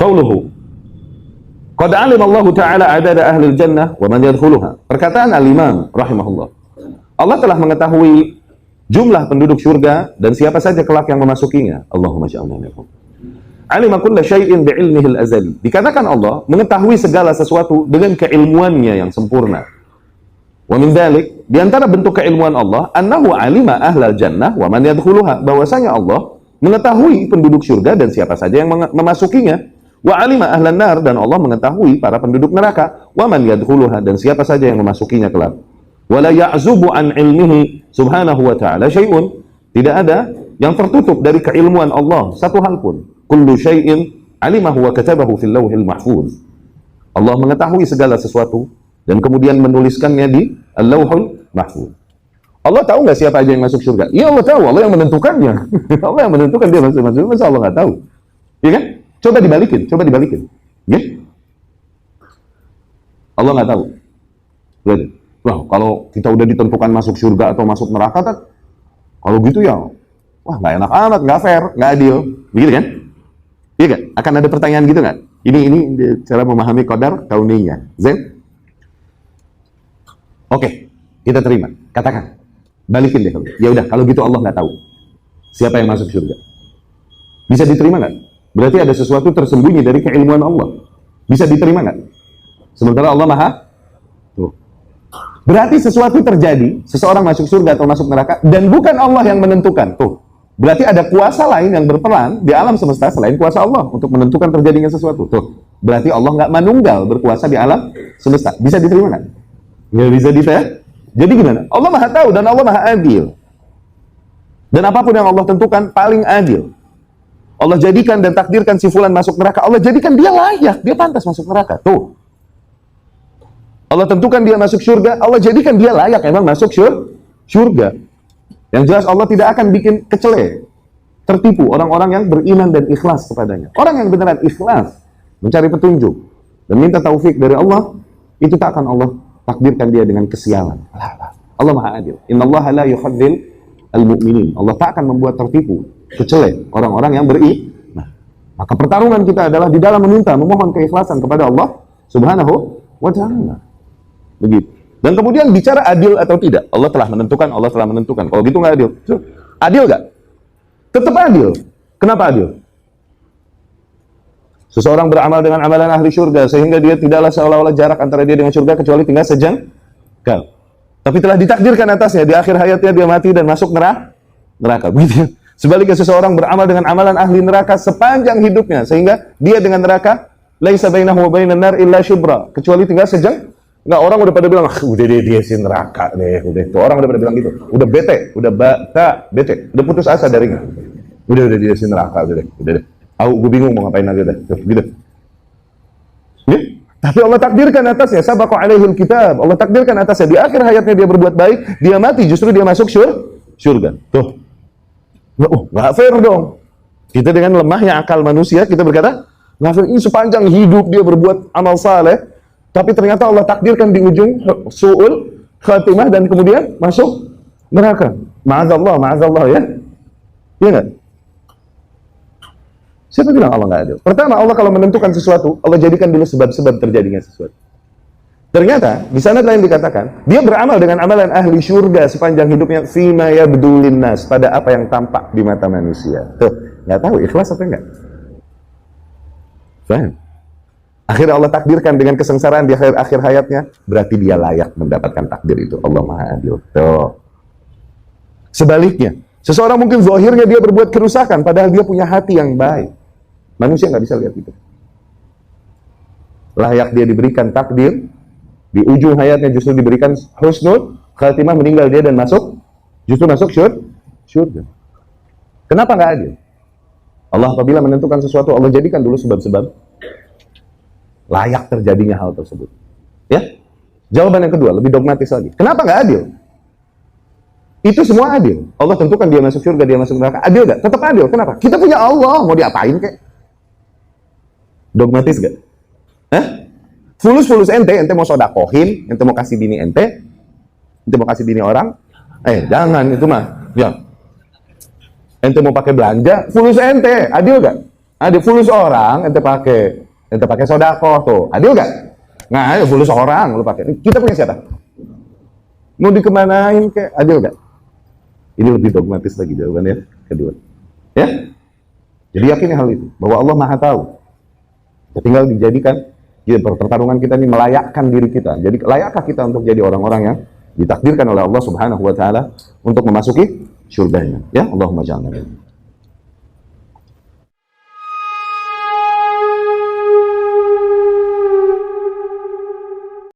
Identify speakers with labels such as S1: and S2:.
S1: Qauluhu qad alima Allah Ta'ala adada ahli jannah wa man yadkhuluha. Perkataan al-Imam rahimahullah, Allah telah mengetahui jumlah penduduk surga dan siapa saja kelak yang memasukinya. Allahumma ja'alna minhum. Alima kulla syai'in bi'ilmihi al-azali. Dikatakan Allah mengetahui segala sesuatu dengan keilmuannya yang sempurna. Wa min dzalik, di antara bentuk keilmuan Allah, annahu alima ahlal jannah wa man yadkhuluha, bahwasanya Allah mengetahui penduduk surga dan siapa saja yang memasukinya. Wa alima ahlan nar, dan Allah mengetahui para penduduk neraka. Wa man yadkhuluha, dan siapa saja yang memasukinya kelak. Wala ya'zubu an ilmihi subhanahu wa ta'ala syai'un, tidak ada yang tertutup dari keilmuan Allah satu hal pun. Kullu syai'in alimahu wa katabahu fil lauhil mahfuz. Allah mengetahui segala sesuatu dan kemudian menuliskannya di al-lauhul mahfuz. Allah tahu nggak siapa aja yang masuk surga? Iya, Allah tahu. Allah yang menentukannya. Allah yang menentukan dia masuk. Masa Allah nggak tahu? Iya kan? Coba dibalikin. Ya? Allah nggak tahu. Lihat. Wah, kalau kita udah ditentukan masuk surga atau masuk neraka, kan? Kalau gitu ya, wah nggak enak amat, nggak fair, nggak adil. Begitu kan? Iya kan? Akan ada pertanyaan gitu nggak? Ini cara memahami qadar kauniyah. Zain? Oke, kita terima. Katakan. Balikin deh. Ya udah, kalau gitu Allah nggak tahu siapa yang masuk surga. Bisa diterima nggak? Berarti ada sesuatu tersembunyi dari keilmuan Allah. Bisa diterima nggak? Sementara Allah maha. Tuh. Berarti sesuatu terjadi, seseorang masuk surga atau masuk neraka, dan bukan Allah yang menentukan. Tuh. Berarti ada kuasa lain yang berperan di alam semesta selain kuasa Allah untuk menentukan terjadinya sesuatu. Tuh. Berarti Allah nggak manunggal berkuasa di alam semesta. Bisa diterima nggak? Nggak bisa diterima. Jadi gimana? Allah maha tahu dan Allah maha adil. Dan apapun yang Allah tentukan paling adil. Allah jadikan dan takdirkan si fulan masuk neraka. Allah jadikan dia layak, dia pantas masuk neraka. Tuh. Allah tentukan dia masuk surga. Allah jadikan dia layak emang masuk surga. Yang jelas Allah tidak akan bikin kecele, tertipu orang-orang yang beriman dan ikhlas kepadanya. Orang yang beneran ikhlas mencari petunjuk dan minta taufik dari Allah, itu tak akan Allah takdirkan dia dengan kesialan. Allah maha adil. Innallaha la yukhadzil al-mu'minin. Allah tak akan membuat tertipu, kecele orang-orang yang beriman. Maka pertarungan kita adalah di dalam memohon keikhlasan kepada Allah Subhanahu wa ta'ala. Begitu. Dan kemudian bicara adil atau tidak, Allah telah menentukan. Kalau gitu nggak adil. Adil nggak? Tetap adil. Kenapa adil? Seseorang beramal dengan amalan ahli surga sehingga dia tidaklah seolah-olah jarak antara dia dengan surga kecuali tinggal sejengkal. Tapi telah ditakdirkan atasnya di akhir hayatnya dia mati dan masuk neraka. Begitu. Sebaliknya seseorang beramal dengan amalan ahli neraka sepanjang hidupnya sehingga dia dengan neraka laisa bainahu wa bainan nar illa syubra, kecuali tinggal sejengkal. Nggak, orang udah pada bilang, udah deh dia si neraka deh, udah itu orang udah pada bilang gitu, udah bete, bete, udah putus asa darinya, udah dia si neraka, udah deh, gue bingung mau ngapain lagi, gitu. Ya? Tapi Allah takdirkan atasnya, sabaqa alaihil kitab, Allah takdirkan atasnya di akhir hayatnya dia berbuat baik, dia mati justru dia masuk surga. Tuh, nggak fair dong. Kita dengan lemahnya akal manusia kita berkata, nggak fair. Ini sepanjang hidup dia berbuat amal saleh. Tapi ternyata Allah takdirkan di ujung su'ul khatimah dan kemudian masuk neraka. Ma'azallah ya. Iya nggak? Siapa bilang Allah nggak adil? Pertama, Allah kalau menentukan sesuatu, Allah jadikan dulu sebab-sebab terjadinya sesuatu. Ternyata di sana lain dikatakan, dia beramal dengan amalan ahli syurga sepanjang hidupnya fima yabdulin nas, pada apa yang tampak di mata manusia. Tuh, nggak tahu ikhlas apa enggak? Faham? Akhirnya Allah takdirkan dengan kesengsaraan di akhir hayatnya, berarti dia layak mendapatkan takdir itu. Allah maha adil. Tuh. Sebaliknya, seseorang mungkin zahirnya dia berbuat kerusakan, padahal dia punya hati yang baik. Manusia nggak bisa lihat itu. Layak dia diberikan takdir, di ujung hayatnya justru diberikan husnul khatimah, meninggal dia dan justru masuk syurga. Kenapa nggak adil? Allah apabila menentukan sesuatu, Allah jadikan dulu sebab-sebab layak terjadinya hal tersebut. Ya? Jawaban yang kedua, lebih dogmatis lagi. Kenapa nggak adil? Itu semua adil. Allah tentukan dia masuk surga, dia masuk neraka. Adil nggak? Tetap adil. Kenapa? Kita punya Allah, mau diapain kek? Dogmatis nggak? Hah? Fulus ente mau sodakohin, ente mau kasih bini ente mau kasih bini orang, jangan itu mah. Ya. Ente mau pakai belanja, fulus ente, adil nggak? Ada fulus orang, ente pakai sodako tuh, adil gak? Nah, ada fulus orang, lu pakai. Kita punya siapa? Mau dikemanain kayak adil gak? Ini lebih dogmatis lagi jawabannya kedua. Ya? Jadi yakini hal itu, bahwa Allah Maha Tahu. Tinggal dijadikan pertarungan kita ini melayakkan diri kita. Jadi layakkah kita untuk jadi orang-orang yang ditakdirkan oleh Allah Subhanahu wa taala untuk memasuki surganya? Ya, Allahumma ja'alna.